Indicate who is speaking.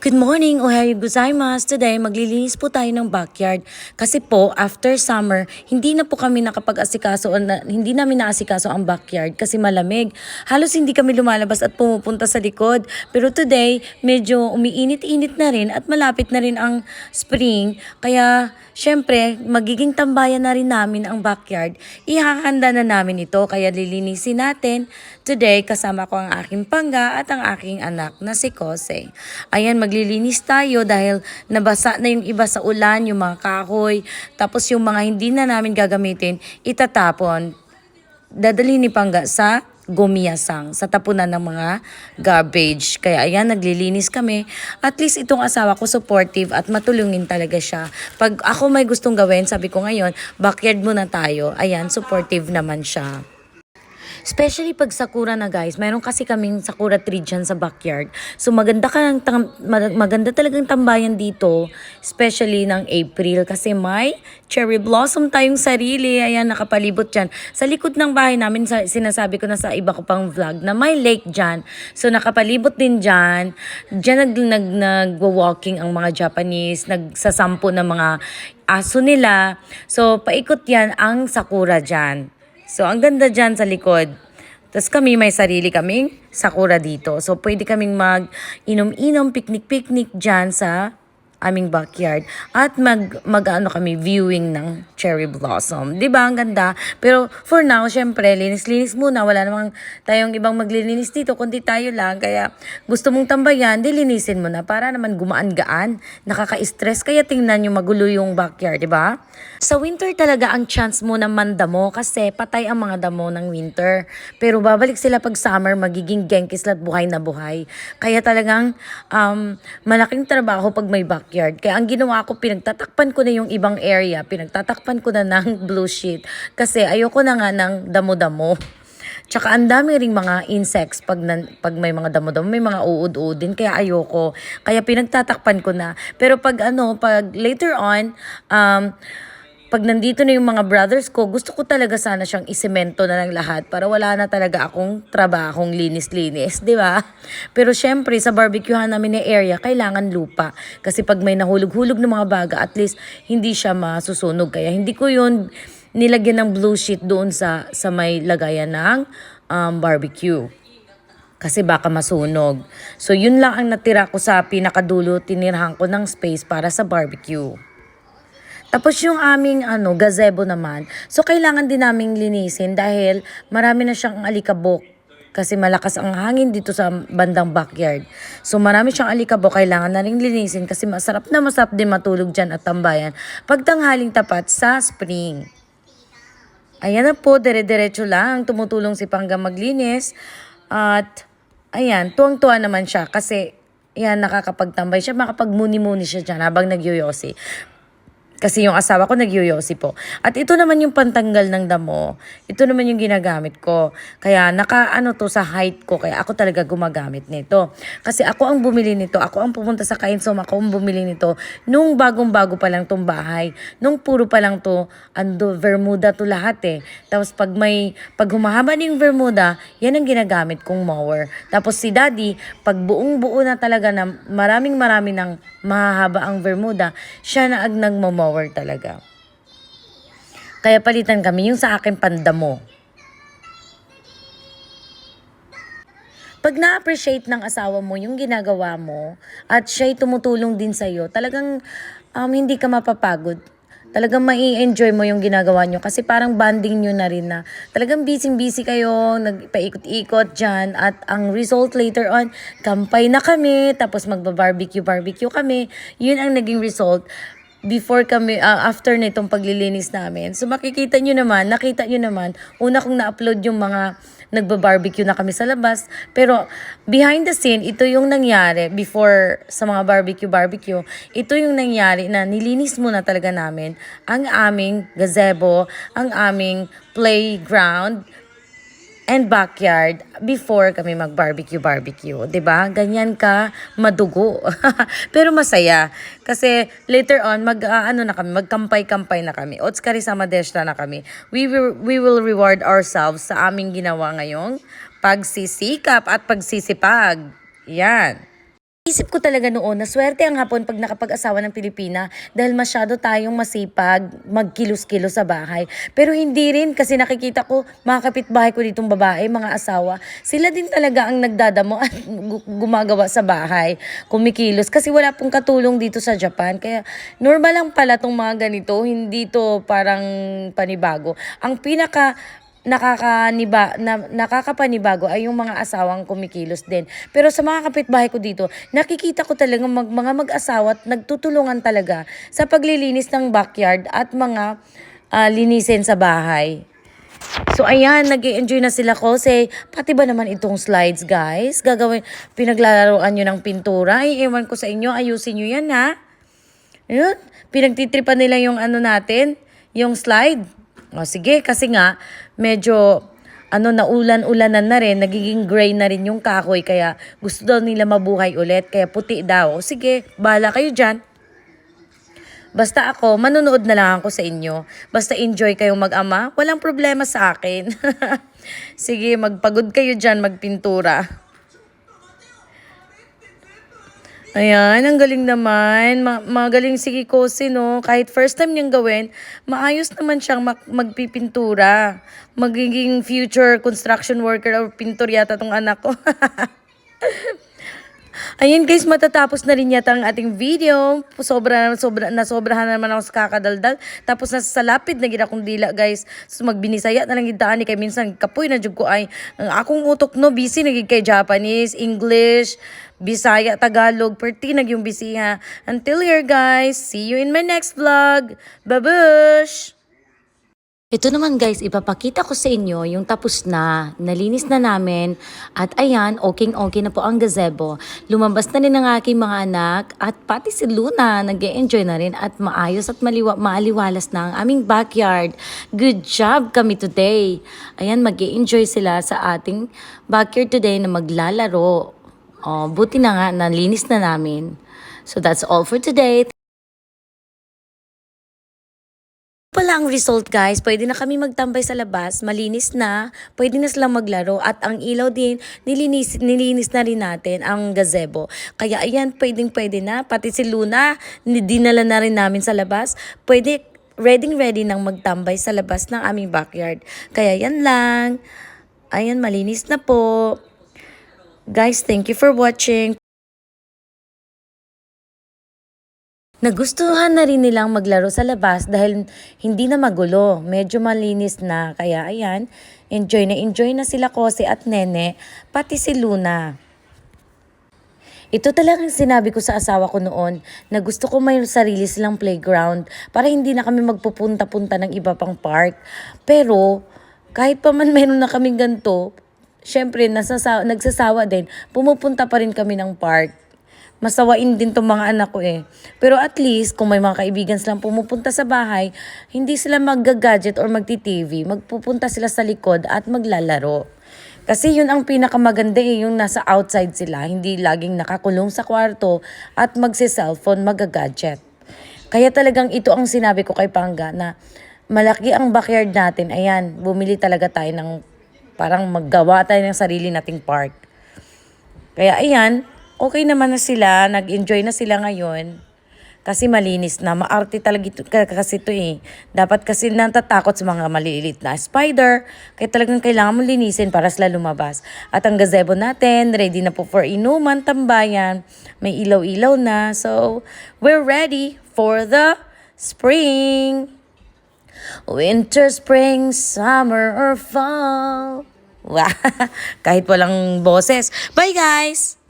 Speaker 1: Good morning, ohayo gozaimasu. Today, maglilinis po tayo ng backyard. Kasi po, after summer, hindi na po kami nakapag-asikaso o hindi namin naasikaso ang backyard kasi malamig. Halos hindi kami lumalabas at pumupunta sa likod. Pero today, medyo umiinit-init na rin at malapit na rin ang spring. Kaya, syempre, magiging tambayan na rin namin ang backyard. Ihahanda na namin ito, kaya lilinisin natin. Today, kasama ko ang aking pangga at ang aking anak na si Kose. Ayan, maglilinis tayo dahil nabasa na yung iba sa ulan, yung mga kahoy. Tapos yung mga hindi na namin gagamitin, itatapon. Dadalhin ni Pangga sa gumiyasang, sa tapunan ng mga garbage. Kaya ayan, naglilinis kami. At least itong asawa ko supportive at matulungin talaga siya. Pag ako may gustong gawin, sabi ko ngayon, backyard muna tayo. Ayan, supportive naman siya. Especially pag sakura na guys, mayroon kasi kaming sakura tree dyan sa backyard. So maganda maganda talagang tambayan dito, especially ng April kasi may cherry blossom tayong sarili. Ayan, nakapalibot dyan. Sa likod ng bahay namin, sinasabi ko na sa iba ko pang vlog na may lake dyan. So nakapalibot din dyan. Dyan nagwa-walking ang mga Japanese, nagsasampo ng mga aso nila. So paikot yan ang sakura dyan. So, ang ganda dyan sa likod. Tapos kami, may sarili kaming sakura dito. So, pwede kaming mag-inom-inom, picnic-picnic dyan sa aming backyard. At mag-ano kami, viewing ng cherry blossom. Diba? Ang ganda. Pero for now, syempre, linis-linis muna. Wala namang tayong ibang maglilinis dito, kundi tayo lang. Kaya gusto mong tambayan, dilinisin mo na para naman gumaan-gaan. Nakaka-stress. Kaya tingnan nyo magulo yung backyard, diba? Sa winter talaga ang chance mo na mandamo kasi patay ang mga damo ng winter. Pero babalik sila pag summer, magiging genkis at buhay na buhay. Kaya talagang malaking trabaho pag may backyard. Kaya ang ginawa ko, pinagtatakpan ko na yung ibang area. Pinagtatakpan ko na ng blue sheet. Kasi ayoko na nga ng damo-damo. Tsaka ang dami ring mga insects pag may mga damo-damo, may mga uod-uod din, kaya ayoko. Kaya pinagtatakpan ko na. Pero pag later on, pag nandito na yung mga brothers ko, gusto ko talaga sana siyang isemento na ng lahat para wala na talaga akong trabahong linis-linis, di ba? Pero syempre, sa barbecuehan namin na area, kailangan lupa. Kasi pag may nahulog-hulog ng mga baga, at least hindi siya masusunog. Kaya hindi ko yun nilagyan ng blue sheet doon sa may lagayan ng barbecue. Kasi baka masunog. So, yun lang ang natira ko sa pinakadulo. Tinirahan ko ng space para sa barbecue. Tapos yung aming gazebo naman. So, kailangan din naming linisin dahil marami na siyang alikabok. Kasi malakas ang hangin dito sa bandang backyard. So, marami siyang alikabok. Kailangan na rin linisin kasi masarap din matulog dyan at tambayan pag tanghaling tapat sa spring. Ayan na po, dire-diretso lang. Tumutulong si Pangga maglinis. At, ayan, tuwang-tuwa naman siya. Kasi, ayan, nakakapagtambay siya. Makapagmuni-muni siya dyan habang nagyoyosi. Kasi yung asawa ko nagyoyosi po. At ito naman yung pantanggal ng damo. Ito naman yung ginagamit ko. Kaya to sa height ko. Kaya ako talaga gumagamit nito. Kasi ako ang bumili nito. Ako ang pumunta sa Kainsom. Ako ang bumili nito. Nung bagong-bago pa lang tong bahay. Nung puro pa lang to, Bermuda to lahat eh. Tapos pag humahaba na yung Bermuda, yan ang ginagamit kong mower. Tapos si Daddy, pag buong-buo na talaga na maraming ng mahahaba ang Bermuda, siya na nagmo-mower talaga. Kaya palitan kami yung sa akin pandamo. Pag na-appreciate ng asawa mo yung ginagawa mo at siya'y tumutulong din sa'yo, talagang hindi ka mapapagod. Talagang mai-enjoy mo yung ginagawa nyo kasi parang bonding nyo na rin na talagang busy kayo, nagpaikot-ikot dyan at ang result later on, kampay na kami, tapos magba-barbecue kami. Yun ang naging result after nitong paglilinis namin. So nakita nyo naman, una kong na-upload yung mga nagba-barbecue na kami sa labas. Pero behind the scene, ito yung nangyari before sa mga barbecue. Ito yung nangyari na nilinis muna talaga namin ang aming gazebo, ang aming playground, and backyard before kami mag-barbecue. 'Di ba? Ganyan ka madugo. Pero masaya kasi later on magkampay-kampay na kami. Otskari-sama deshita na kami. We will reward ourselves sa aming ginawa ngayong pagsisikap at pagsisipag. Yan. Isip ko talaga noon na swerte ang hapon pag nakapag-asawa ng Pilipina dahil masyado tayong masipag magkilos-kilos sa bahay. Pero hindi rin kasi nakikita ko mga kapitbahay ko ditong babae, mga asawa, sila din talaga ang nagdadamo at gumagawa sa bahay, kumikilos kasi wala pong katulong dito sa Japan. Kaya normal lang pala tong mga ganito, hindi to parang panibago. Ang pinaka nakakapanibago ay yung mga asawang kumikilos din. Pero sa mga kapitbahay ko dito, nakikita ko talaga mga mag-asawa at nagtutulungan talaga sa paglilinis ng backyard at mga linisin sa bahay. So ayan, nag-enjoy na sila kasi pati ba naman itong slides guys? Pinaglalaroan nyo ng pintura. Ay, ewan ko sa inyo, ayusin nyo yan ha. Ayun, pinagtitripan nila yung ano natin, yung slide. O sige, kasi nga, medyo naulan-ulanan na rin, nagiging gray na rin yung kahoy, kaya gusto daw nila mabuhay ulit, kaya puti daw. O sige, bahala kayo dyan. Basta ako, manonood na lang ako sa inyo. Basta enjoy kayong mag-ama, walang problema sa akin. Sige, magpagod kayo dyan, magpintura. Ayan, ang galing naman. Magaling si Kikosi, no? Kahit first time niyang gawin, maayos naman siyang magpipintura. Magiging future construction worker or pintor yata tong anak ko. Ayan guys, matatapos na rin yata ang ating video. Sobrahan naman ako sa kakadaldal. Tapos nasa salapid na gina akong dila guys. So magbinisaya na lang gidaan ni kay minsan kapoy na jud ko ay ang akong utok no busy nagig kay Japanese, English, Bisaya, Tagalog, perti nag yung busy ha. Until here guys, see you in my next vlog. Babush! Ito naman guys, ipapakita ko sa inyo yung tapos na, nalinis na namin at ayan, okay na po ang gazebo. Lumabas na rin ang aking mga anak at pati si Luna nag-e-enjoy na rin at maayos at maaliwalas na ang aming backyard. Good job kami today. Ayan, mag-e-enjoy sila sa ating backyard today na maglalaro. Oh, buti na nga, nalinis na namin. So that's all for today. Pala ang result guys, pwede na kami magtambay sa labas, malinis na, pwede na silang maglaro at ang ilaw din, nilinis na rin natin ang gazebo. Kaya ayan, pwede na, pati si Luna, dinala na rin namin sa labas, pwede ready nang magtambay sa labas ng aming backyard. Kaya yan lang, ayan malinis na po. Guys, thank you for watching. Nagustuhan na rin nilang maglaro sa labas dahil hindi na magulo, medyo malinis na. Kaya ayan, enjoy na sila Kose at Nene, pati si Luna. Ito talagang sinabi ko sa asawa ko noon na gusto ko may sarili silang playground para hindi na kami magpupunta-punta ng iba pang park. Pero kahit pa man meron na kaming ganito, syempre nagsasawa din, pumupunta pa rin kami ng park. Masawain din tong mga anak ko eh. Pero at least, kung may mga kaibigan silang pumupunta sa bahay, hindi sila mag-gadget or magti-TV. Magpupunta sila sa likod at maglalaro. Kasi yun ang pinakamaganda eh, yung nasa outside sila. Hindi laging nakakulong sa kwarto at magsi-cellphone, mag-gadget. Kaya talagang ito ang sinabi ko kay Pangga na malaki ang backyard natin. Ayan, bumili talaga tayo ng parang maggawa tayo ng sarili nating park. Kaya ayan, okay naman na sila, nag-enjoy na sila ngayon. Kasi malinis na, maarte talaga kasi ito eh. Dapat kasi natatakot sa mga maliliit na spider. Kaya talagang kailangan mo linisin para sila lumabas. At ang gazebo natin, ready na po for inuman, tambayan. May ilaw-ilaw na. So, we're ready for the spring. Winter, spring, summer, or fall. Wow. Kahit walang boses. Bye guys!